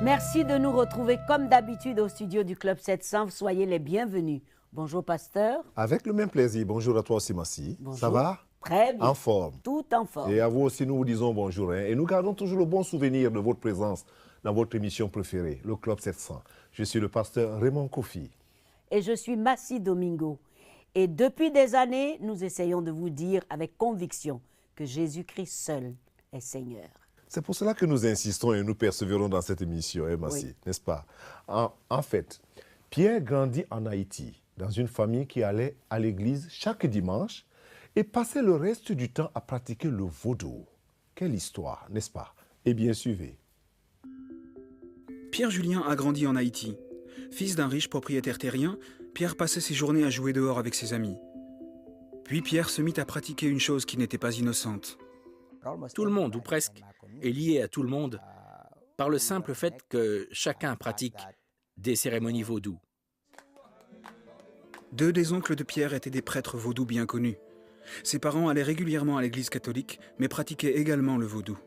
Merci de nous retrouver comme d'habitude au studio du Club 700. Soyez les bienvenus. Bonjour, pasteur. Avec le même plaisir. Bonjour à toi aussi, Massi. Bonjour. Ça va? Très bien. En forme. Tout en forme. Et à vous aussi, nous vous disons bonjour. Et nous gardons toujours le bon souvenir de votre présence dans votre émission préférée, le Club 700. Je suis le pasteur Raymond Kofi. Et je suis Massi Domingo. Et depuis des années, nous essayons de vous dire avec conviction que Jésus-Christ seul est Seigneur. C'est pour cela que nous insistons et nous persévérons dans cette émission, Massi, oui. N'est-ce pas? En fait, Pierre grandit en Haïti, dans une famille qui allait à l'église chaque dimanche et passait le reste du temps à pratiquer le vaudou. Quelle histoire, n'est-ce pas? Eh bien, suivez. Pierre Julien a grandi en Haïti. Fils d'un riche propriétaire terrien, Pierre passait ses journées à jouer dehors avec ses amis. Puis Pierre se mit à pratiquer une chose qui n'était pas innocente. Tout le monde, ou presque, est lié à tout le monde par le simple fait que chacun pratique des cérémonies vaudou. Deux des oncles de Pierre étaient des prêtres vaudous bien connus. Ses parents allaient régulièrement à l'église catholique, mais pratiquaient également le vaudou.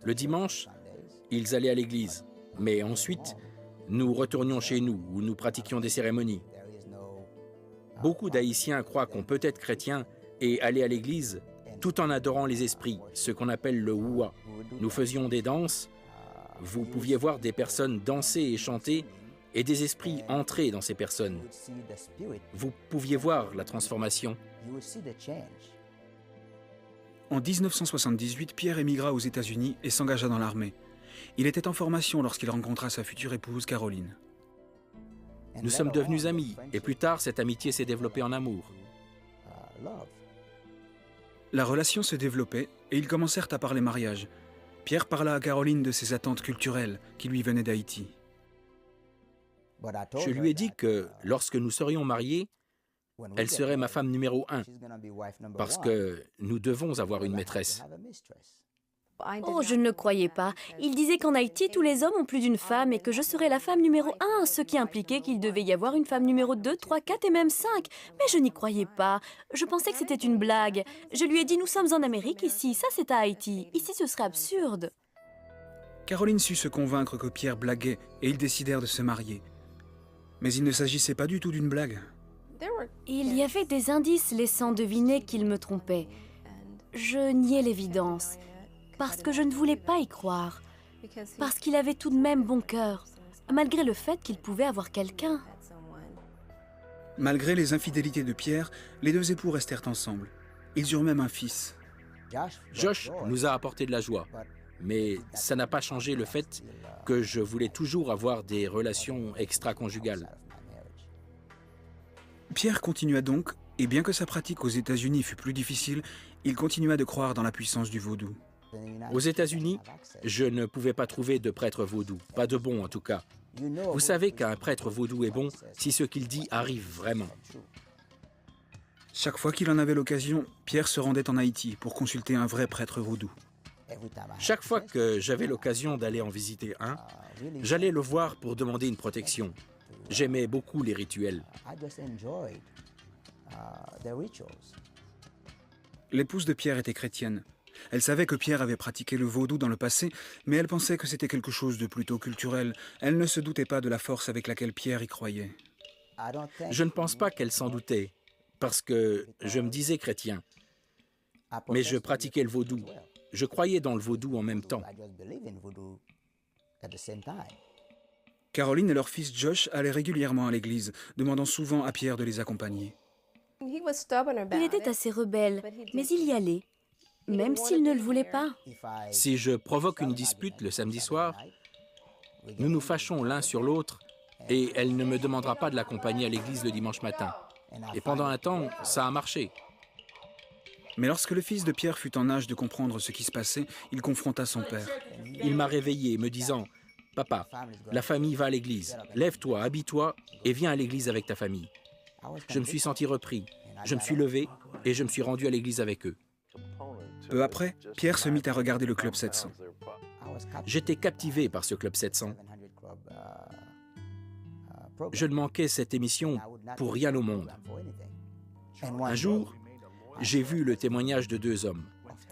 Le dimanche, ils allaient à l'église, mais ensuite, nous retournions chez nous, où nous pratiquions des cérémonies. Beaucoup d'Haïtiens croient qu'on peut être chrétien et aller à l'église tout en adorant les esprits, ce qu'on appelle le woua. Nous faisions des danses, vous pouviez voir des personnes danser et chanter, et des esprits entrer dans ces personnes. Vous pouviez voir la transformation. En 1978, Pierre émigra aux États-Unis et s'engagea dans l'armée. Il était en formation lorsqu'il rencontra sa future épouse, Caroline. Nous sommes devenus amis, et plus tard, cette amitié s'est développée en amour. La relation se développait et ils commencèrent à parler mariage. Pierre parla à Caroline de ses attentes culturelles qui lui venaient d'Haïti. Je lui ai dit que lorsque nous serions mariés, elle serait ma femme numéro 1, parce que nous devons avoir une maîtresse. Oh, je ne le croyais pas. Il disait qu'en Haïti, tous les hommes ont plus d'une femme et que je serais la femme numéro 1, ce qui impliquait qu'il devait y avoir une femme numéro 2, 3, 4 et même 5. Mais je n'y croyais pas. Je pensais que c'était une blague. Je lui ai dit, nous sommes en Amérique ici, ça c'est à Haïti. Ici, ce serait absurde. Caroline sut se convaincre que Pierre blaguait et ils décidèrent de se marier. Mais il ne s'agissait pas du tout d'une blague. Il y avait des indices laissant deviner qu'il me trompait. Je niais l'évidence. Parce que je ne voulais pas y croire. Parce qu'il avait tout de même bon cœur, malgré le fait qu'il pouvait avoir quelqu'un. Malgré les infidélités de Pierre, les deux époux restèrent ensemble. Ils eurent même un fils. Josh nous a apporté de la joie, mais ça n'a pas changé le fait que je voulais toujours avoir des relations extra-conjugales. Pierre continua donc, et bien que sa pratique aux États-Unis fût plus difficile, il continua de croire dans la puissance du vaudou. Aux États-Unis, je ne pouvais pas trouver de prêtre vaudou, pas de bon en tout cas. Vous savez qu'un prêtre vaudou est bon si ce qu'il dit arrive vraiment. Chaque fois qu'il en avait l'occasion, Pierre se rendait en Haïti pour consulter un vrai prêtre vaudou. Chaque fois que j'avais l'occasion d'aller en visiter un, j'allais le voir pour demander une protection. J'aimais beaucoup les rituels. L'épouse de Pierre était chrétienne. Elle savait que Pierre avait pratiqué le vaudou dans le passé, mais elle pensait que c'était quelque chose de plutôt culturel. Elle ne se doutait pas de la force avec laquelle Pierre y croyait. Je ne pense pas qu'elle s'en doutait, parce que je me disais chrétien. Mais je pratiquais le vaudou. Je croyais dans le vaudou en même temps. Caroline et leur fils Josh allaient régulièrement à l'église, demandant souvent à Pierre de les accompagner. Il était assez rebelle, mais il y allait, même s'il ne le voulait pas. Si je provoque une dispute le samedi soir, nous nous fâchons l'un sur l'autre et elle ne me demandera pas de l'accompagner à l'église le dimanche matin. Et pendant un temps, ça a marché. Mais lorsque le fils de Pierre fut en âge de comprendre ce qui se passait, il confronta son père. Il m'a réveillé, me disant « Papa, la famille va à l'église. Lève-toi, habille-toi et viens à l'église avec ta famille. » Je me suis senti repris. Je me suis levé et je me suis rendu à l'église avec eux. Peu après, Pierre se mit à regarder le Club 700. J'étais captivé par ce Club 700. Je ne manquais cette émission pour rien au monde. Un jour, j'ai vu le témoignage de deux hommes.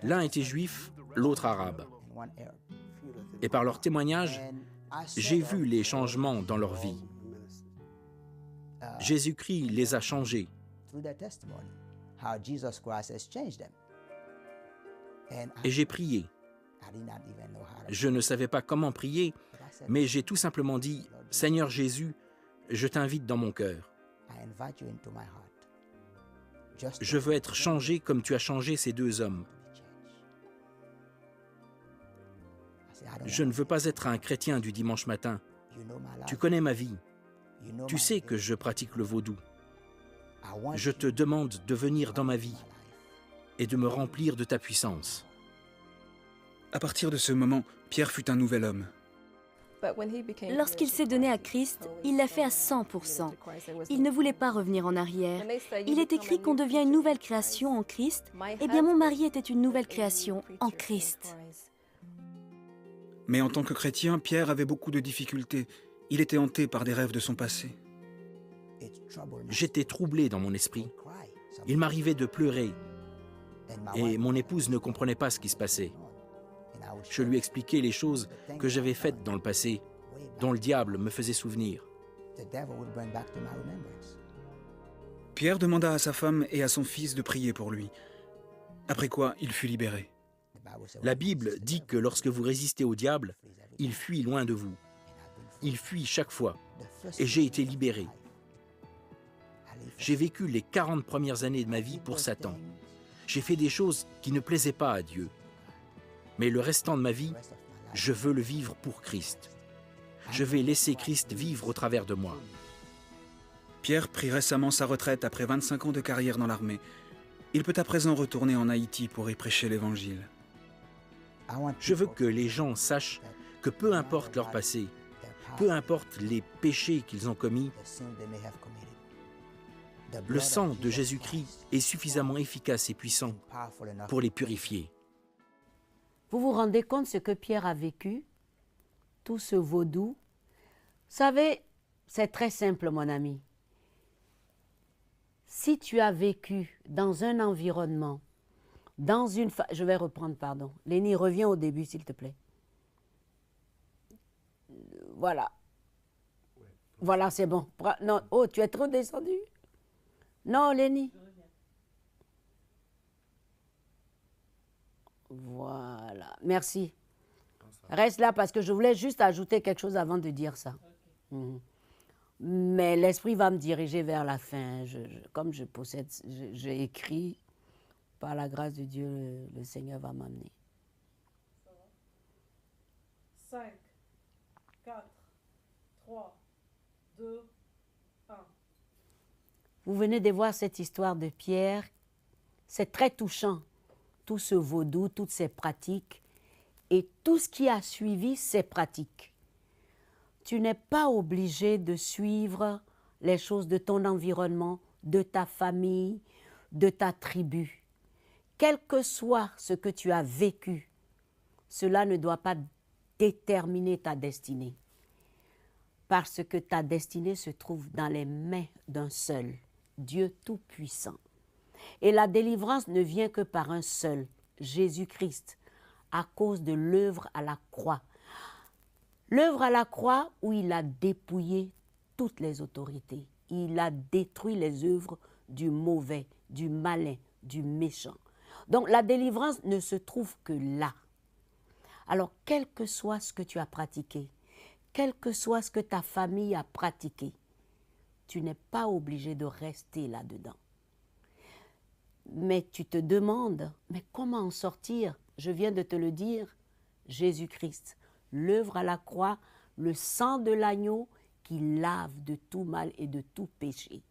L'un était juif, l'autre arabe. Et par leur témoignage, J'ai vu les changements dans leur vie. Jésus-Christ les a changés. Et j'ai prié. Je ne savais pas comment prier, mais j'ai tout simplement dit, « Seigneur Jésus, je t'invite dans mon cœur. Je veux être changé comme tu as changé ces deux hommes. Je ne veux pas être un chrétien du dimanche matin. Tu connais ma vie. Tu sais que je pratique le vaudou. Je te demande de venir dans ma vie et de me remplir de ta puissance. » À partir de ce moment, Pierre fut un nouvel homme. Lorsqu'il s'est donné à Christ, il l'a fait à 100%. Il ne voulait pas revenir en arrière. Il est écrit qu'on devient une nouvelle création en Christ. Eh bien, mon mari était une nouvelle création en Christ. Mais en tant que chrétien, Pierre avait beaucoup de difficultés. Il était hanté par des rêves de son passé. J'étais troublé dans mon esprit. Il m'arrivait de pleurer et mon épouse ne comprenait pas ce qui se passait. Je lui expliquais les choses que j'avais faites dans le passé, dont le diable me faisait souvenir. Pierre demanda à sa femme et à son fils de prier pour lui. Après quoi, il fut libéré. La Bible dit que lorsque vous résistez au diable, il fuit loin de vous. Il fuit chaque fois. Et j'ai été libéré. J'ai vécu les 40 premières années de ma vie pour Satan. J'ai fait des choses qui ne plaisaient pas à Dieu. Mais le restant de ma vie, je veux le vivre pour Christ. Je vais laisser Christ vivre au travers de moi. Pierre prit récemment sa retraite après 25 ans de carrière dans l'armée. Il peut à présent retourner en Haïti pour y prêcher l'Évangile. Je veux que les gens sachent que peu importe leur passé, peu importe les péchés qu'ils ont commis, le sang de Jésus-Christ est suffisamment efficace et puissant pour les purifier. Vous vous rendez compte ce que Pierre a vécu? Tout ce vaudou. Vous savez, c'est très simple, mon ami. Si tu as vécu dans un environnement, dans une... Je vais reprendre, pardon. Lénie, reviens au début, s'il te plaît. Voilà. Voilà, c'est bon. Non, oh, tu es trop descendu. Non, Lénie. Voilà, merci. Reste là parce que je voulais juste ajouter quelque chose avant de dire ça. Mais l'Esprit va me diriger vers la fin. Comme je possède, j'ai écrit, par la grâce de Dieu, le Seigneur va m'amener. 5, 4, 3, 2, 1. Vous venez de voir cette histoire de Pierre. C'est très touchant. Tout ce vaudou, toutes ces pratiques et tout ce qui a suivi ces pratiques. Tu n'es pas obligé de suivre les choses de ton environnement, de ta famille, de ta tribu. Quel que soit ce que tu as vécu, cela ne doit pas déterminer ta destinée. Parce que ta destinée se trouve dans les mains d'un seul, Dieu Tout-Puissant. Et la délivrance ne vient que par un seul, Jésus-Christ, à cause de l'œuvre à la croix. L'œuvre à la croix où il a dépouillé toutes les autorités. Il a détruit les œuvres du mauvais, du malin, du méchant. Donc la délivrance ne se trouve que là. Alors quel que soit ce que tu as pratiqué, quel que soit ce que ta famille a pratiqué, tu n'es pas obligé de rester là-dedans. Mais tu te demandes, mais comment en sortir? Je viens de te le dire, Jésus-Christ, l'œuvre à la croix, le sang de l'agneau qui lave de tout mal et de tout péché.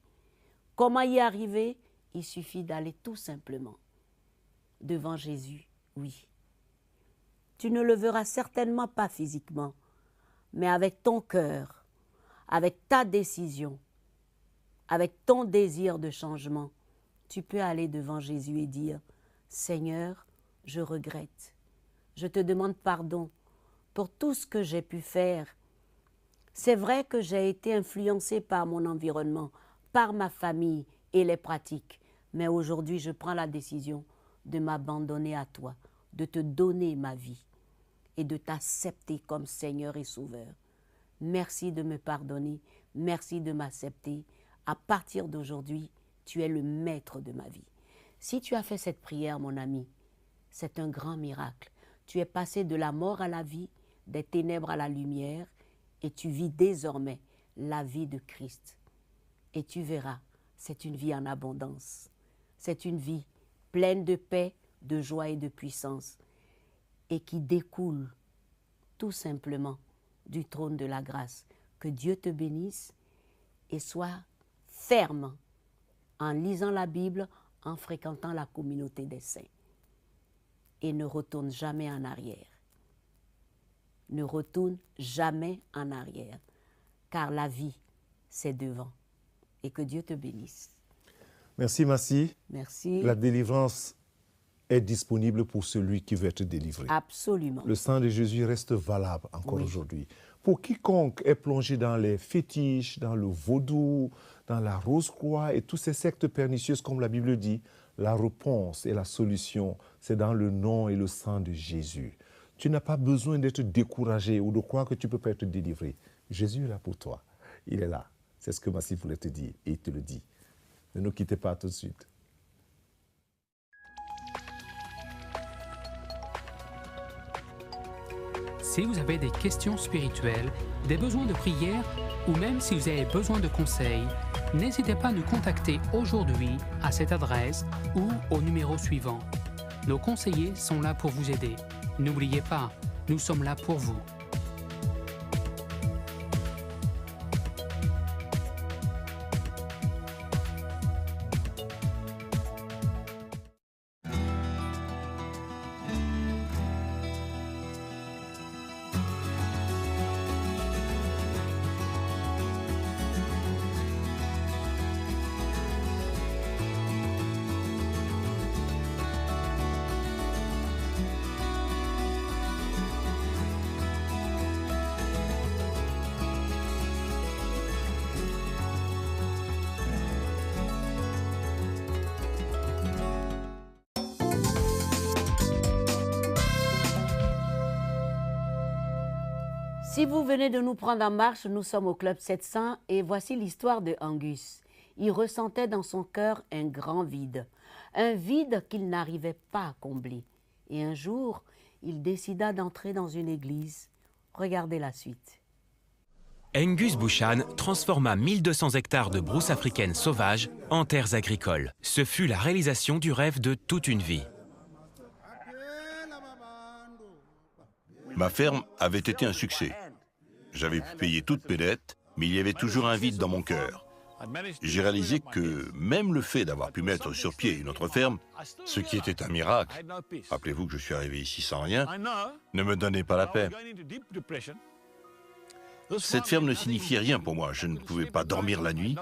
Comment y arriver? Il suffit d'aller tout simplement devant Jésus, oui. Tu ne le verras certainement pas physiquement, mais avec ton cœur, avec ta décision, avec ton désir de changement, tu peux aller devant Jésus et dire « Seigneur, je regrette. Je te demande pardon pour tout ce que j'ai pu faire. C'est vrai que j'ai été influencé par mon environnement, par ma famille et les pratiques, mais aujourd'hui je prends la décision de m'abandonner à toi, de te donner ma vie et de t'accepter comme Seigneur et Sauveur. Merci de me pardonner. Merci de m'accepter. À partir d'aujourd'hui, tu es le maître de ma vie. Si tu as fait cette prière, mon ami, c'est un grand miracle. Tu es passé de la mort à la vie, des ténèbres à la lumière, et tu vis désormais la vie de Christ. Et tu verras, c'est une vie en abondance. C'est une vie pleine de paix, de joie et de puissance, et qui découle tout simplement du trône de la grâce. Que Dieu te bénisse et sois ferme en lisant la Bible, en fréquentant la communauté des saints. Et ne retourne jamais en arrière. Ne retourne jamais en arrière, car la vie, c'est devant. Et que Dieu te bénisse. Merci, Massi. Merci. La délivrance est disponible pour celui qui veut être délivré. Absolument. Le sang de Jésus reste valable encore aujourd'hui. Pour quiconque est plongé dans les fétiches, dans le vaudou, dans la rose-croix et toutes ces sectes pernicieuses, comme la Bible dit, la réponse et la solution, c'est dans le nom et le sang de Jésus. Tu n'as pas besoin d'être découragé ou de croire que tu ne peux pas être délivré. Jésus est là pour toi. Il est là. C'est ce que Massi voulait te dire et il te le dit. Ne nous quittez pas tout de suite. Si vous avez des questions spirituelles, des besoins de prière ou même si vous avez besoin de conseils, n'hésitez pas à nous contacter aujourd'hui à cette adresse ou au numéro suivant. Nos conseillers sont là pour vous aider. N'oubliez pas, nous sommes là pour vous. Si vous venez de nous prendre en marche, nous sommes au Club 700 et voici l'histoire de Angus. Il ressentait dans son cœur un grand vide, un vide qu'il n'arrivait pas à combler. Et un jour, il décida d'entrer dans une église. Regardez la suite. Angus Buchan transforma 1200 hectares de brousse africaine sauvage en terres agricoles. Ce fut la réalisation du rêve de toute une vie. Ma ferme avait été un succès. J'avais pu payer toutes mes dettes, mais il y avait toujours un vide dans mon cœur. J'ai réalisé que même le fait d'avoir pu mettre sur pied une autre ferme, ce qui était un miracle, rappelez-vous que je suis arrivé ici sans rien, ne me donnait pas la paix. Cette ferme ne signifiait rien pour moi. Je ne pouvais pas dormir la nuit.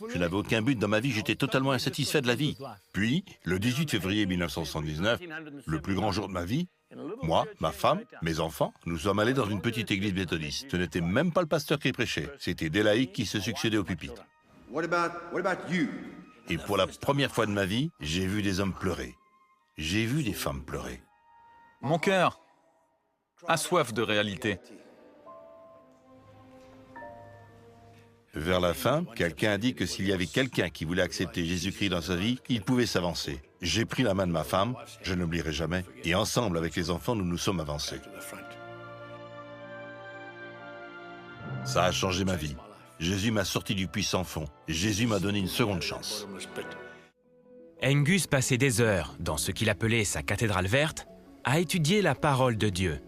Je n'avais aucun but dans ma vie. J'étais totalement insatisfait de la vie. Puis, le 18 février 1979, le plus grand jour de ma vie, moi, ma femme, mes enfants, nous sommes allés dans une petite église méthodiste. Ce n'était même pas le pasteur qui prêchait. C'était des laïcs qui se succédaient au pupitre. Et pour la première fois de ma vie, j'ai vu des hommes pleurer. J'ai vu des femmes pleurer. Mon cœur a soif de réalité. Vers la fin, quelqu'un a dit que s'il y avait quelqu'un qui voulait accepter Jésus-Christ dans sa vie, il pouvait s'avancer. J'ai pris la main de ma femme, je n'oublierai jamais, et ensemble, avec les enfants, nous nous sommes avancés. Ça a changé ma vie. Jésus m'a sorti du puits sans fond. Jésus m'a donné une seconde chance. Angus passait des heures, dans ce qu'il appelait sa cathédrale verte, à étudier la parole de Dieu.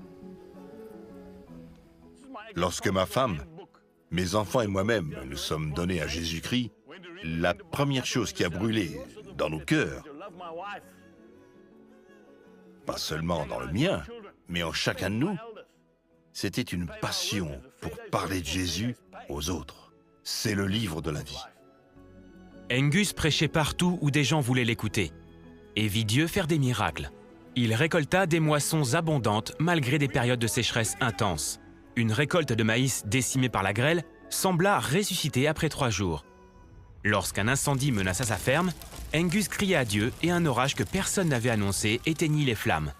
Lorsque ma femme, mes enfants et moi-même nous sommes donnés à Jésus-Christ, la première chose qui a brûlé dans nos cœurs, pas seulement dans le mien, mais en chacun de nous, c'était une passion pour parler de Jésus aux autres. C'est le livre de la vie. Angus prêchait partout où des gens voulaient l'écouter et vit Dieu faire des miracles. Il récolta des moissons abondantes malgré des périodes de sécheresse intenses. Une récolte de maïs décimée par la grêle sembla ressusciter après 3 jours. Lorsqu'un incendie menaça sa ferme, Angus cria à Dieu et un orage que personne n'avait annoncé éteignit les flammes.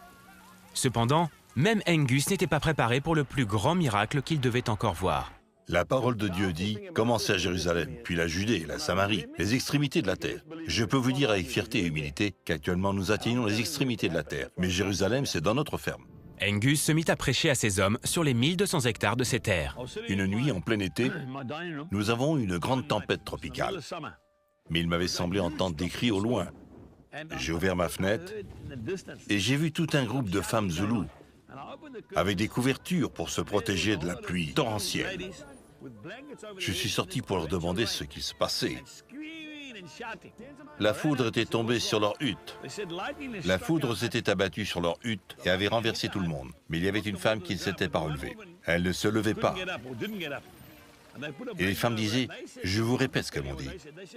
Cependant, même Angus n'était pas préparé pour le plus grand miracle qu'il devait encore voir. La parole de Dieu dit, commencez à Jérusalem, puis la Judée, la Samarie, les extrémités de la terre. Je peux vous dire avec fierté et humilité qu'actuellement nous atteignons les extrémités de la terre. Mais Jérusalem, c'est dans notre ferme. Angus se mit à prêcher à ses hommes sur les 1200 hectares de ses terres. Une nuit en plein été, nous avons eu une grande tempête tropicale. Mais il m'avait semblé entendre des cris au loin. J'ai ouvert ma fenêtre et j'ai vu tout un groupe de femmes zoulous avec des couvertures pour se protéger de la pluie torrentielle. Je suis sorti pour leur demander ce qu'il se passait. La foudre était tombée sur leur hutte. La foudre s'était abattue sur leur hutte et avait renversé tout le monde. Mais il y avait une femme qui ne s'était pas relevée. Elle ne se levait pas. Et les femmes disaient, je vous répète ce qu'elles m'ont dit.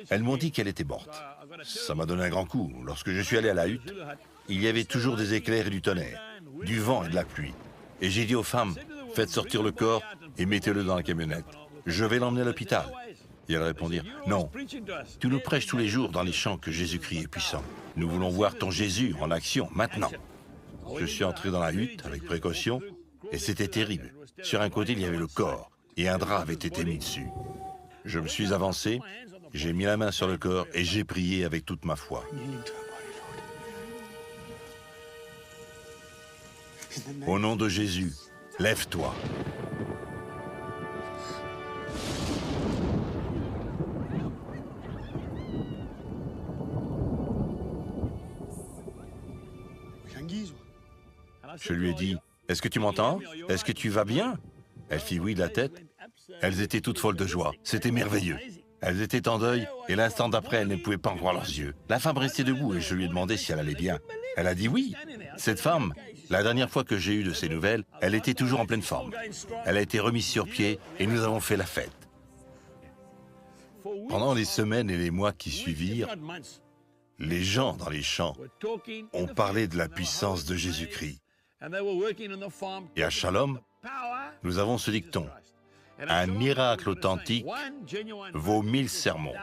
Elles m'ont dit qu'elle était morte. Ça m'a donné un grand coup. Lorsque je suis allé à la hutte, il y avait toujours des éclairs et du tonnerre, du vent et de la pluie. Et j'ai dit aux femmes, faites sortir le corps et mettez-le dans la camionnette. Je vais l'emmener à l'hôpital. Et elles répondirent, non, tu nous prêches tous les jours dans les champs que Jésus-Christ est puissant. Nous voulons voir ton Jésus en action, maintenant. Je suis entré dans la hutte avec précaution et c'était terrible. Sur un côté, il y avait le corps et un drap avait été mis dessus. Je me suis avancé, j'ai mis la main sur le corps et j'ai prié avec toute ma foi. Au nom de Jésus, lève-toi. Je lui ai dit, est-ce que tu m'entends? Est-ce que tu vas bien? Elle fit oui de la tête. Elles étaient toutes folles de joie. C'était merveilleux. Elles étaient en deuil et l'instant d'après, elles ne pouvaient pas en croire leurs yeux. La femme restait debout et je lui ai demandé si elle allait bien. Elle a dit oui. Cette femme, la dernière fois que j'ai eu de ses nouvelles, elle était toujours en pleine forme. Elle a été remise sur pied et nous avons fait la fête. Pendant les semaines et les mois qui suivirent, les gens dans les champs ont parlé de la puissance de Jésus-Christ. Et à Shalom, nous avons ce dicton. Un miracle authentique vaut 1000 sermons.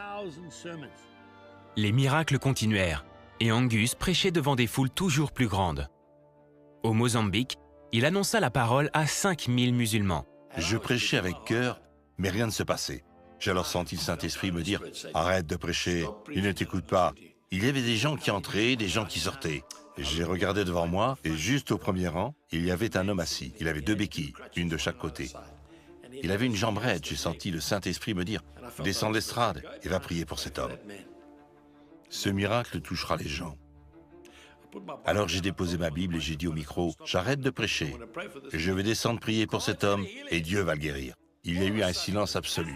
Les miracles continuèrent, et Angus prêchait devant des foules toujours plus grandes. Au Mozambique, il annonça la parole à 5000 musulmans. Je prêchais avec cœur, mais rien ne se passait. J'ai alors senti le Saint-Esprit me dire « Arrête de prêcher, il ne t'écoute pas ». Il y avait des gens qui entraient, des gens qui sortaient. J'ai regardé devant moi, et juste au premier rang, il y avait un homme assis. Il avait 2 béquilles, une de chaque côté. Il avait une jambe raide. J'ai senti le Saint-Esprit me dire « Descends de l'estrade et va prier pour cet homme. Ce miracle touchera les gens. » Alors j'ai déposé ma Bible et j'ai dit au micro « J'arrête de prêcher. Je vais descendre prier pour cet homme et Dieu va le guérir. » Il y a eu un silence absolu.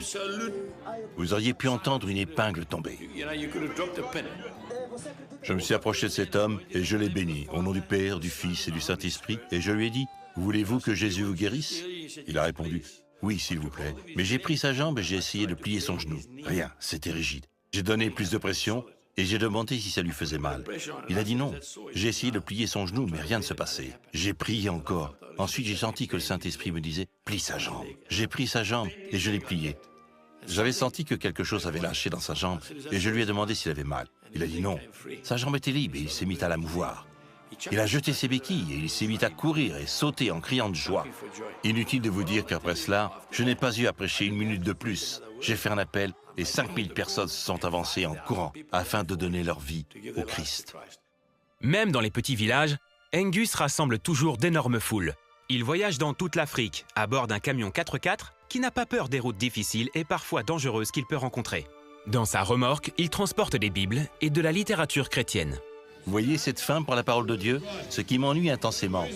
Vous auriez pu entendre une épingle tomber. Je me suis approché de cet homme et je l'ai béni au nom du Père, du Fils et du Saint-Esprit. Et je lui ai dit, voulez-vous que Jésus vous guérisse? Il a répondu, oui, s'il vous plaît. Mais j'ai pris sa jambe et j'ai essayé de plier son genou. Rien, c'était rigide. J'ai donné plus de pression et j'ai demandé si ça lui faisait mal. Il a dit non. J'ai essayé de plier son genou, mais rien ne se passait. J'ai prié encore. Ensuite, j'ai senti que le Saint-Esprit me disait, plie sa jambe. J'ai pris sa jambe et je l'ai pliée. J'avais senti que quelque chose avait lâché dans sa jambe et je lui ai demandé s'il avait mal. Il a dit non. Sa jambe était libre et il s'est mis à la mouvoir. Il a jeté ses béquilles et il s'est mis à courir et sauter en criant de joie. Inutile de vous dire qu'après cela, je n'ai pas eu à prêcher 1 minute de plus. J'ai fait un appel et 5000 personnes se sont avancées en courant afin de donner leur vie au Christ. Même dans les petits villages, Angus rassemble toujours d'énormes foules. Il voyage dans toute l'Afrique à bord d'un camion 4x4 qui n'a pas peur des routes difficiles et parfois dangereuses qu'il peut rencontrer. Dans sa remorque, il transporte des Bibles et de la littérature chrétienne. Vous voyez cette faim pour la parole de Dieu? Ce qui m'ennuie intensément,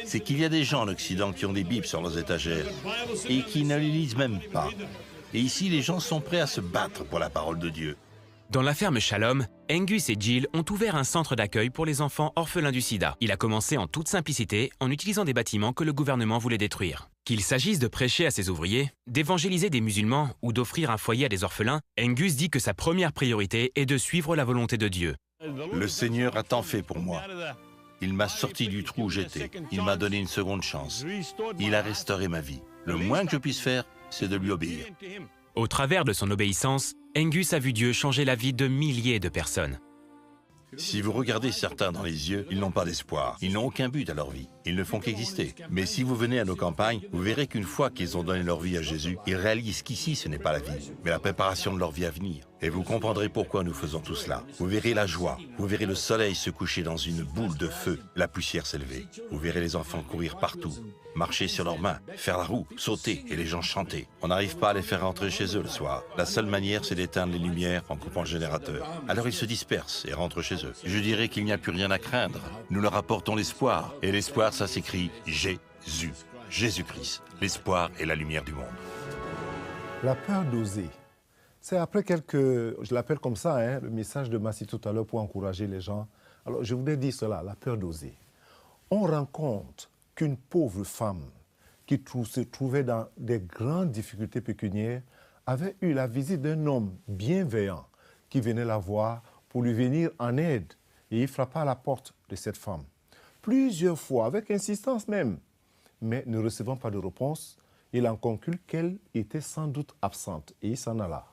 c'est qu'il y a des gens en Occident qui ont des Bibles sur leurs étagères et qui ne les lisent même pas. Et ici, les gens sont prêts à se battre pour la parole de Dieu. Dans la ferme Shalom, Angus et Jill ont ouvert un centre d'accueil pour les enfants orphelins du sida. Il a commencé en toute simplicité en utilisant des bâtiments que le gouvernement voulait détruire. Qu'il s'agisse de prêcher à ses ouvriers, d'évangéliser des musulmans ou d'offrir un foyer à des orphelins, Angus dit que sa première priorité est de suivre la volonté de Dieu. Le Seigneur a tant fait pour moi. Il m'a sorti du trou où j'étais. Il m'a donné une seconde chance. Il a restauré ma vie. Le moins que je puisse faire, c'est de lui obéir. Au travers de son obéissance, Angus a vu Dieu changer la vie de milliers de personnes. Si vous regardez certains dans les yeux, ils n'ont pas d'espoir. Ils n'ont aucun but à leur vie. Ils ne font qu'exister. Mais si vous venez à nos campagnes, vous verrez qu'une fois qu'ils ont donné leur vie à Jésus, ils réalisent qu'ici, ce n'est pas la vie, mais la préparation de leur vie à venir. Et vous comprendrez pourquoi nous faisons tout cela. Vous verrez la joie. Vous verrez le soleil se coucher dans une boule de feu, la poussière s'élever. Vous verrez les enfants courir partout, marcher sur leurs mains, faire la roue, sauter et les gens chanter. On n'arrive pas à les faire rentrer chez eux le soir. La seule manière, c'est d'éteindre les lumières en coupant le générateur. Alors ils se dispersent et rentrent chez eux. Je dirais qu'il n'y a plus rien à craindre. Nous leur apportons l'espoir. Et l'espoir, ça s'écrit Jésus. Jésus-Christ. L'espoir est la lumière du monde. La peur d'oser. C'est après je l'appelle comme ça, hein, le message de Massi tout à l'heure pour encourager les gens. Alors je voudrais dire cela, la peur d'oser. On rend compte qu'une pauvre femme qui se trouvait dans des grandes difficultés pécuniaires avait eu la visite d'un homme bienveillant qui venait la voir pour lui venir en aide. Et il frappa à la porte de cette femme. Plusieurs fois, avec insistance même. Mais ne recevant pas de réponse, il en conclut qu'elle était sans doute absente et il s'en alla.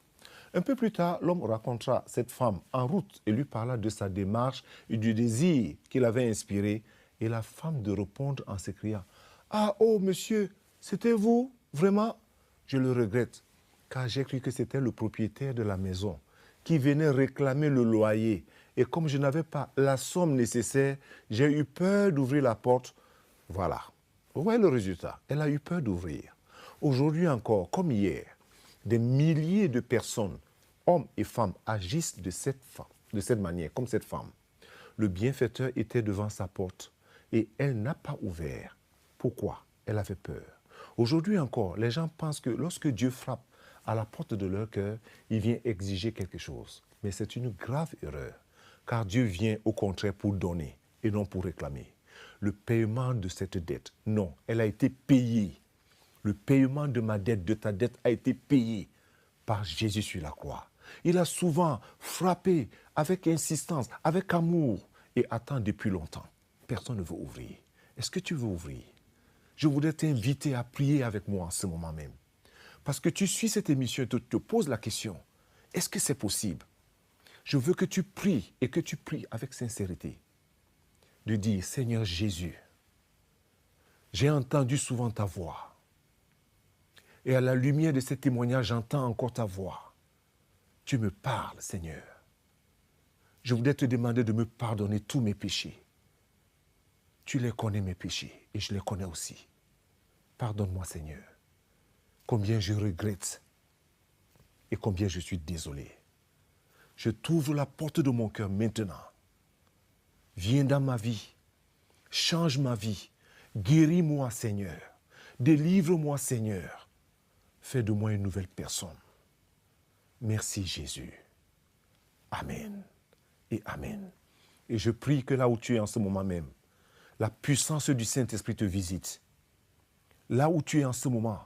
Un peu plus tard, l'homme rencontra cette femme en route et lui parla de sa démarche et du désir qu'il avait inspiré. Et la femme de répondre en s'écriant « Ah, oh, monsieur, c'était vous, vraiment ?» Je le regrette, car j'ai cru que c'était le propriétaire de la maison qui venait réclamer le loyer. Et comme je n'avais pas la somme nécessaire, j'ai eu peur d'ouvrir la porte. Voilà. Vous voyez le résultat. Elle a eu peur d'ouvrir. Aujourd'hui encore, comme hier, des milliers de personnes, hommes et femmes, agissent de cette manière, comme cette femme. Le bienfaiteur était devant sa porte et elle n'a pas ouvert. Pourquoi? Elle avait peur. Aujourd'hui encore, les gens pensent que lorsque Dieu frappe à la porte de leur cœur, il vient exiger quelque chose. Mais c'est une grave erreur, car Dieu vient au contraire pour donner et non pour réclamer. Le paiement de cette dette, non, elle a été payée. Le paiement de ma dette, de ta dette, a été payé par Jésus sur la croix. Il a souvent frappé avec insistance, avec amour et attend depuis longtemps. Personne ne veut ouvrir. Est-ce que tu veux ouvrir? Je voudrais t'inviter à prier avec moi en ce moment même. Parce que tu suis cette émission et te poses la question, est-ce que c'est possible? Je veux que tu pries et que tu pries avec sincérité. De dire, Seigneur Jésus, j'ai entendu souvent ta voix. Et à la lumière de ces témoignages, j'entends encore ta voix. Tu me parles, Seigneur. Je voudrais te demander de me pardonner tous mes péchés. Tu les connais, mes péchés, et je les connais aussi. Pardonne-moi, Seigneur. Combien je regrette et combien je suis désolé. Je t'ouvre la porte de mon cœur maintenant. Viens dans ma vie. Change ma vie. Guéris-moi, Seigneur. Délivre-moi, Seigneur. Fais de moi une nouvelle personne. Merci, Jésus. Amen et Amen. Et je prie que là où tu es en ce moment même, la puissance du Saint-Esprit te visite. Là où tu es en ce moment,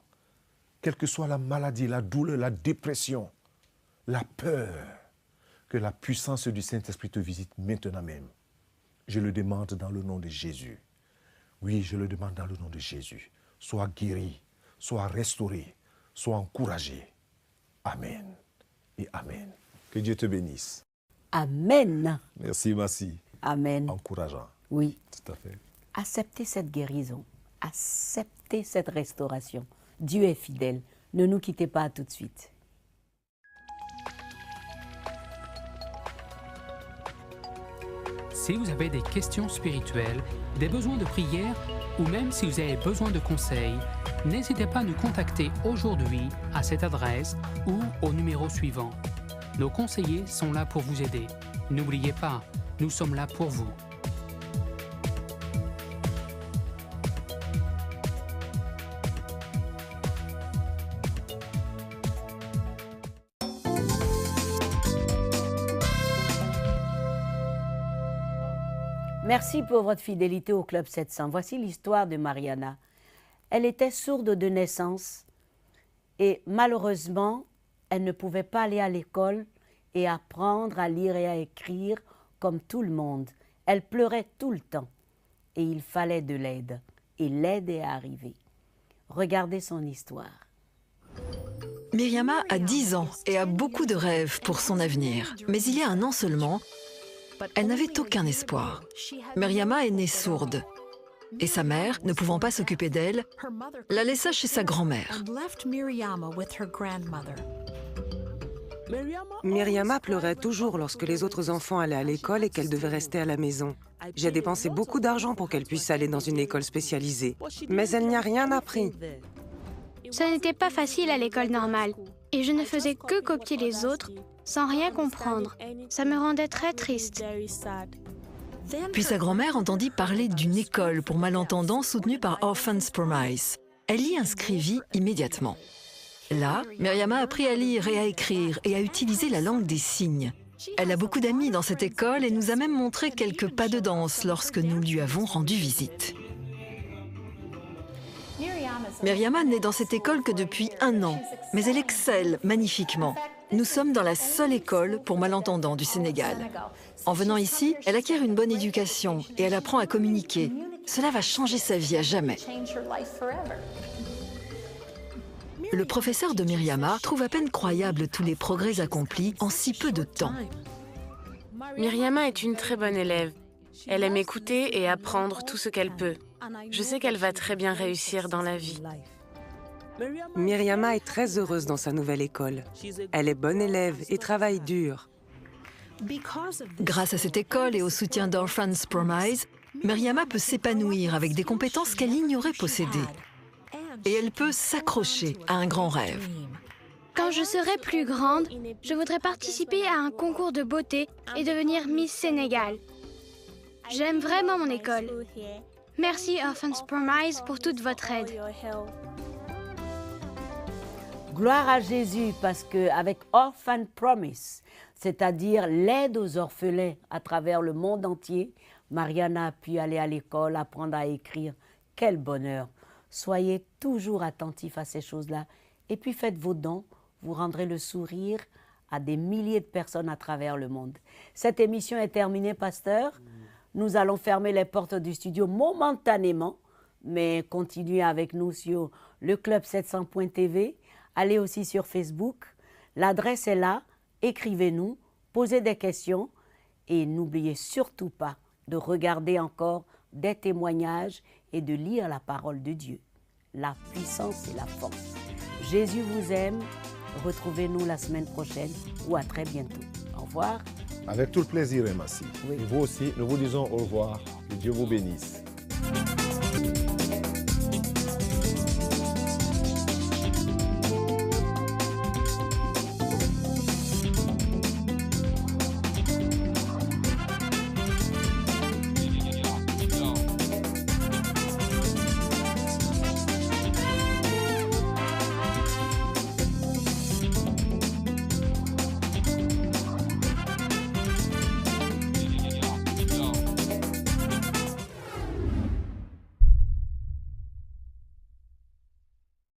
quelle que soit la maladie, la douleur, la dépression, la peur, que la puissance du Saint-Esprit te visite maintenant même. Je le demande dans le nom de Jésus. Oui, je le demande dans le nom de Jésus. Sois guéri, sois restauré, sois encouragé. Amen et Amen. Que Dieu te bénisse. Amen. Merci, Massi. Amen. Encourageant. Oui. Tout à fait. Acceptez cette guérison. Acceptez cette restauration. Dieu est fidèle. Ne nous quittez pas tout de suite. Si vous avez des questions spirituelles, des besoins de prière ou même si vous avez besoin de conseils, n'hésitez pas à nous contacter aujourd'hui à cette adresse ou au numéro suivant. Nos conseillers sont là pour vous aider. N'oubliez pas, nous sommes là pour vous. Merci pour votre fidélité au Club 700. Voici l'histoire de Mariana. Elle était sourde de naissance et malheureusement, elle ne pouvait pas aller à l'école et apprendre à lire et à écrire comme tout le monde. Elle pleurait tout le temps et il fallait de l'aide. Et l'aide est arrivée. Regardez son histoire. Myriama a 10 ans et a beaucoup de rêves pour son avenir. Mais il y a un an seulement, Elle n'avait aucun espoir. Meriama est née sourde. Et sa mère, ne pouvant pas s'occuper d'elle, la laissa chez sa grand-mère. Meriama pleurait toujours lorsque les autres enfants allaient à l'école et qu'elle devait rester à la maison. J'ai dépensé beaucoup d'argent pour qu'elle puisse aller dans une école spécialisée. Mais elle n'y a rien appris. Ce n'était pas facile à l'école normale. Et je ne faisais que copier les autres sans rien comprendre. Ça me rendait très triste. Puis sa grand-mère entendit parler d'une école pour malentendants soutenue par Orphans Promise. Elle y inscrivit immédiatement. Là, Meriama a appris à lire et à écrire et à utiliser la langue des signes. Elle a beaucoup d'amis dans cette école et nous a même montré quelques pas de danse lorsque nous lui avons rendu visite. Meriama n'est dans cette école que depuis 1 an, mais elle excelle magnifiquement. Nous sommes dans la seule école pour malentendants du Sénégal. En venant ici, elle acquiert une bonne éducation et elle apprend à communiquer. Cela va changer sa vie à jamais. Le professeur de Meriama trouve à peine croyable tous les progrès accomplis en si peu de temps. Meriama est une très bonne élève. Elle aime écouter et apprendre tout ce qu'elle peut. Je sais qu'elle va très bien réussir dans la vie. Meriama est très heureuse dans sa nouvelle école. Elle est bonne élève et travaille dur. Grâce à cette école et au soutien d'Orphans Promise, Meriama peut s'épanouir avec des compétences qu'elle ignorait posséder. Et elle peut s'accrocher à un grand rêve. Quand je serai plus grande, je voudrais participer à un concours de beauté et devenir Miss Sénégal. J'aime vraiment mon école. Merci Orphans Promise pour toute votre aide. Gloire à Jésus, parce qu'avec Orphan Promise, c'est-à-dire l'aide aux orphelins à travers le monde entier, Mariana a pu aller à l'école, apprendre à écrire. Quel bonheur! Soyez toujours attentifs à ces choses-là. Et puis faites vos dons, vous rendrez le sourire à des milliers de personnes à travers le monde. Cette émission est terminée, pasteur. Nous allons fermer les portes du studio momentanément, mais continuez avec nous sur leclub700.tv. Allez aussi sur Facebook. L'adresse est là. Écrivez-nous, posez des questions et n'oubliez surtout pas de regarder encore des témoignages et de lire la parole de Dieu. La puissance et la force. Jésus vous aime. Retrouvez-nous la semaine prochaine ou à très bientôt. Au revoir. Avec tout le plaisir, Massi. Oui. Et vous aussi, nous vous disons au revoir. Que Dieu vous bénisse.